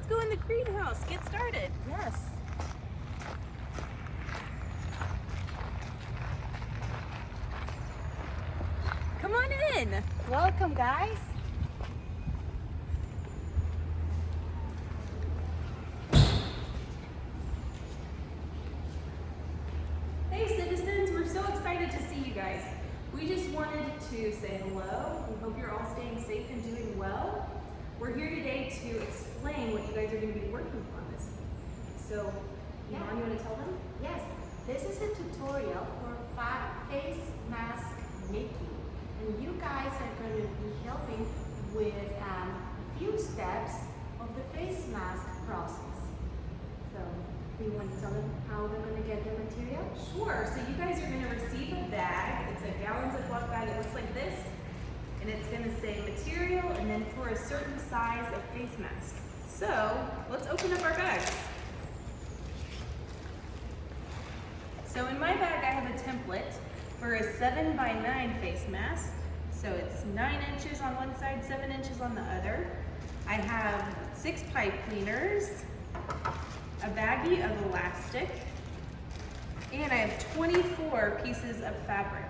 let's go in the greenhouse. Get started. Yes. Come on in. Welcome, guys. Hey citizens, we're so excited to see you guys. We just wanted to say hello. We hope you're all staying safe and doing well. We're here today to explain what you guys are going to be working on this week. So, Ivonne, you want to tell them? Yes, this is a tutorial for face mask making. And you guys are going to be helping with a few steps of the face mask process. So, do you want to tell them how they're going to get the material? Sure. So you guys are going to receive a bag. It's a gallon Ziploc bag. It looks like this. And it's going to say material and then for a certain size of face mask. So let's open up our bags. So in my bag I have a template for a 7 by 9 face mask. So it's 9 inches on one side, 7 inches on the other. I have 6 pipe cleaners, a baggie of elastic, and I have 24 pieces of fabric.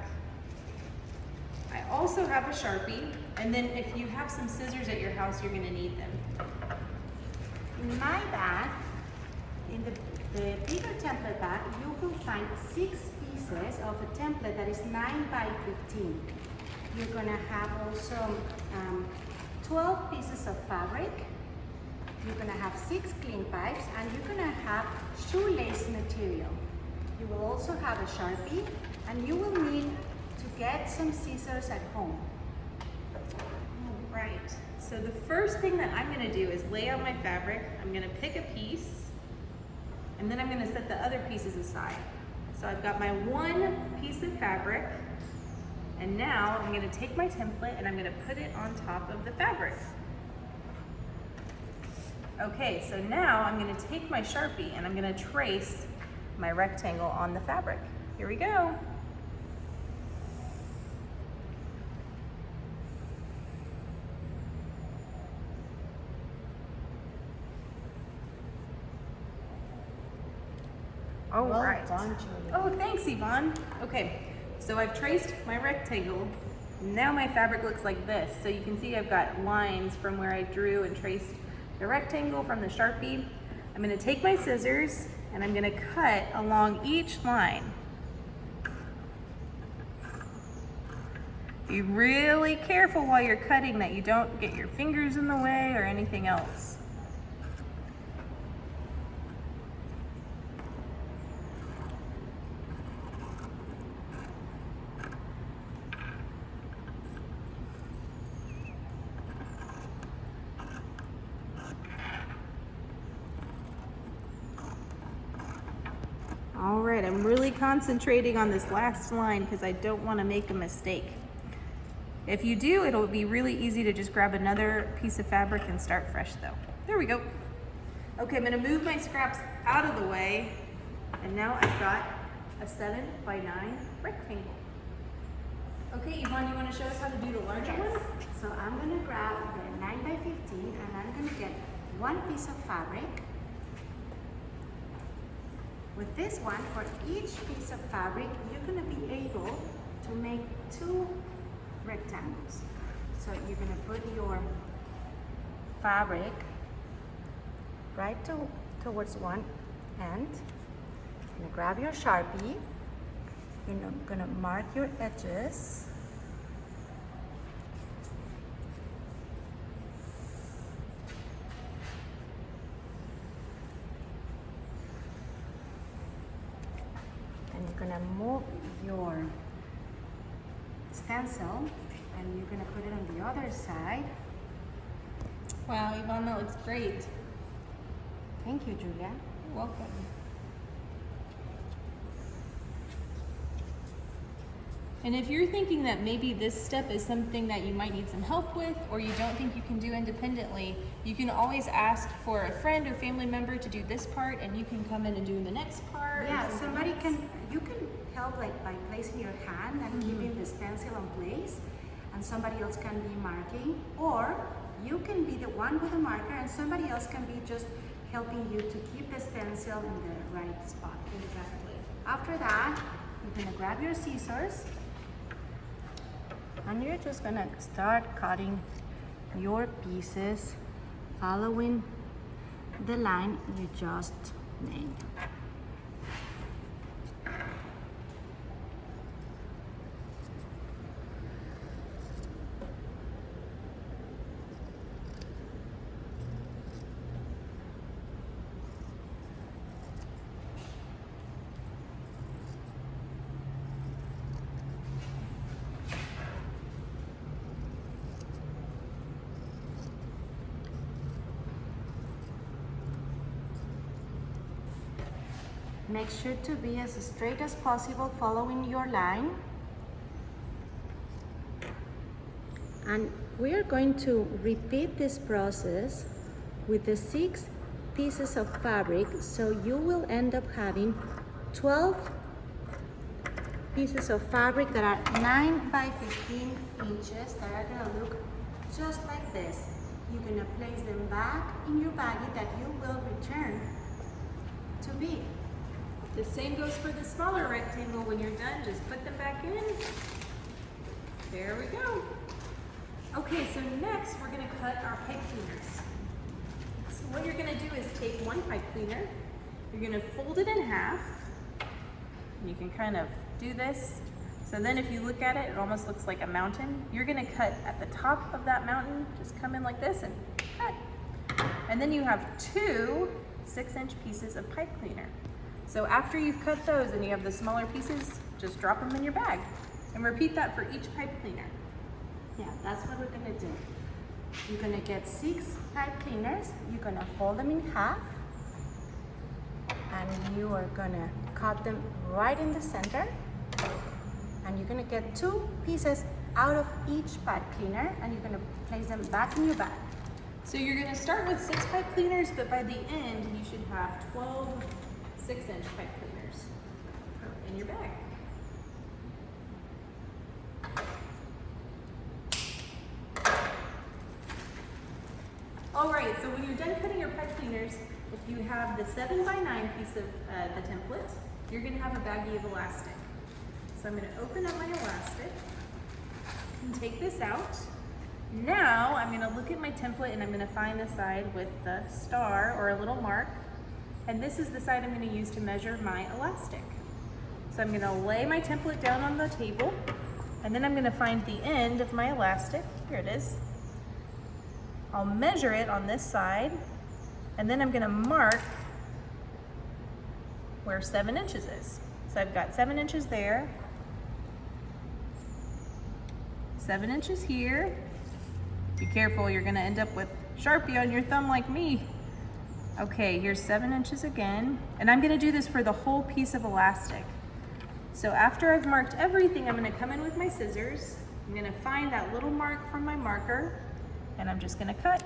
I also have a Sharpie, and then if you have some scissors at your house, you're going to need them. In my bag, in the bigger template bag, you will find 6 pieces of a template that is 9 by 15. You're going to have also 12 pieces of fabric. You're going to have 6 clean pipes, and you're going to have shoelace material. You will also have a Sharpie, and you will need to get some scissors at home. All right, so the first thing that I'm going to do is lay out my fabric. I'm going to pick a piece, and then I'm going to set the other pieces aside. So I've got my one piece of fabric, and now I'm going to take my template and I'm going to put it on top of the fabric. Okay, so now I'm going to take my Sharpie and I'm going to trace my rectangle on the fabric. Here we go. All right. Well done, Julia. Oh, thanks, Ivonne. Okay, so I've traced my rectangle. Now my fabric looks like this. So you can see I've got lines from where I drew and traced the rectangle from the Sharpie. I'm going to take my scissors and I'm going to cut along each line. Be really careful while you're cutting that you don't get your fingers in the way or anything else. All right, I'm really concentrating on this last line because I don't want to make a mistake. If you do, it'll be really easy to just grab another piece of fabric and start fresh though. There we go. Okay, I'm going to move my scraps out of the way, and now I've got a 7 by 9 rectangle. Okay, Ivonne, you want to show us how to do the larger one? So I'm going to grab the 9 by 15 and I'm going to get one piece of fabric. With this one, for each piece of fabric, you're going to be able to make 2 rectangles. So you're going to put your fabric right towards one end. You're going to grab your Sharpie. You're going to mark your edges. And you're going to move your stencil and you're going to put it on the other side. Wow, Ivonne, that looks great. Thank you, Julia. You're welcome. And if you're thinking that maybe this step is something that you might need some help with or you don't think you can do independently, you can always ask for a friend or family member to do this part and you can come in and do the next part. Yeah, you can help like by placing your hand and keeping the stencil in place, and somebody else can be marking, or you can be the one with the marker and somebody else can be just helping you to keep the stencil in the right spot. Exactly. After that, you're gonna grab your scissors and you're just gonna start cutting your pieces following the line you just made. Make sure to be as straight as possible following your line. And we are going to repeat this process with the 6 pieces of fabric, so you will end up having 12 pieces of fabric that are 9 by 15 inches that are gonna look just like this. You're gonna place them back in your baggie that you will return to be. The same goes for the smaller rectangle. When you're done, just put them back in. There we go. Okay, so next we're gonna cut our pipe cleaners. So what you're gonna do is take one pipe cleaner, you're gonna fold it in half, and you can kind of do this. So then if you look at it, it almost looks like a mountain. You're gonna cut at the top of that mountain, just come in like this and cut. And then you have 2 6-inch pieces of pipe cleaner. So after you've cut those and you have the smaller pieces, just drop them in your bag. And repeat that for each pipe cleaner. Yeah, that's what we're gonna do. You're gonna get 6 pipe cleaners, you're gonna fold them in half, and you are gonna cut them right in the center, and you're gonna get 2 pieces out of each pipe cleaner, and you're gonna place them back in your bag. So you're gonna start with 6 pipe cleaners, but by the end, you should have 12 6-inch pipe cleaners in your bag. All right, so when you're done cutting your pipe cleaners, if you have the 7 by 9 piece of the template, you're gonna have a baggie of elastic. So I'm gonna open up my elastic and take this out. Now I'm gonna look at my template and I'm gonna find the side with the star or a little mark. And this is the side I'm gonna use to measure my elastic. So I'm gonna lay my template down on the table, and then I'm gonna find the end of my elastic. Here it is. I'll measure it on this side, and then I'm gonna mark where 7 inches is. So I've got 7 inches there, 7 inches here. Be careful, you're gonna end up with Sharpie on your thumb like me. Okay, here's 7 inches again, and I'm gonna do this for the whole piece of elastic. So after I've marked everything, I'm gonna come in with my scissors. I'm gonna find that little mark from my marker, and I'm just gonna cut.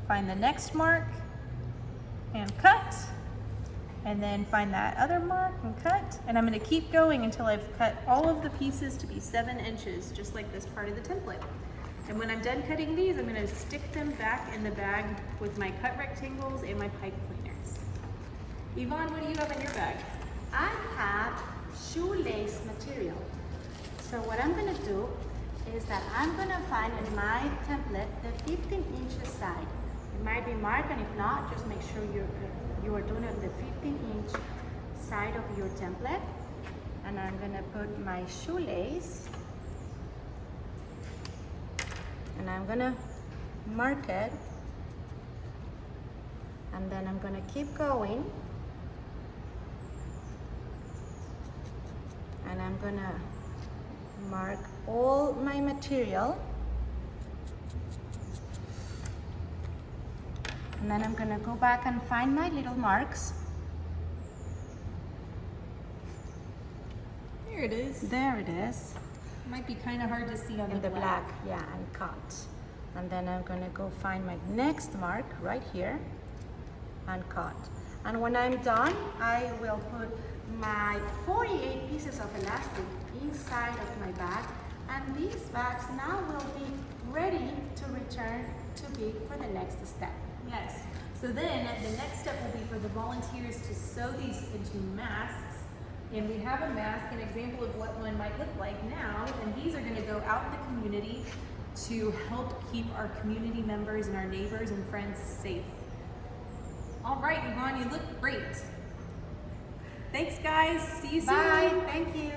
Find the next mark, and cut. And then find that other mark and cut. And I'm gonna keep going until I've cut all of the pieces to be 7 inches, just like this part of the template. And when I'm done cutting these, I'm gonna stick them back in the bag with my cut rectangles and my pipe cleaners. Yvonne, what do you have in your bag? I have shoelace material. So what I'm gonna do is that I'm gonna find in my template the 15 inches side. It might be marked, and if not, just make sure you are doing it on the 15-inch side of your template. And I'm gonna put my shoelace, and I'm gonna mark it, and then I'm gonna keep going, and I'm gonna mark all my material, and then I'm gonna go back and find my little marks. There it is. There it is. Might be kind of hard to see on In the black, yeah, and cut. And then I'm gonna go find my next mark right here and cut. And when I'm done, I will put my 48 pieces of elastic inside of my bag And these bags now will be ready to return to be for the next step. Yes. So then the next step will be for the volunteers to sew these into masks. And we have a mask, an example of what one might look like now. And these are going to go out in the community to help keep our community members and our neighbors and friends safe. All right, Ivonne, you look great. Thanks, guys. See you soon. Bye. Thank you.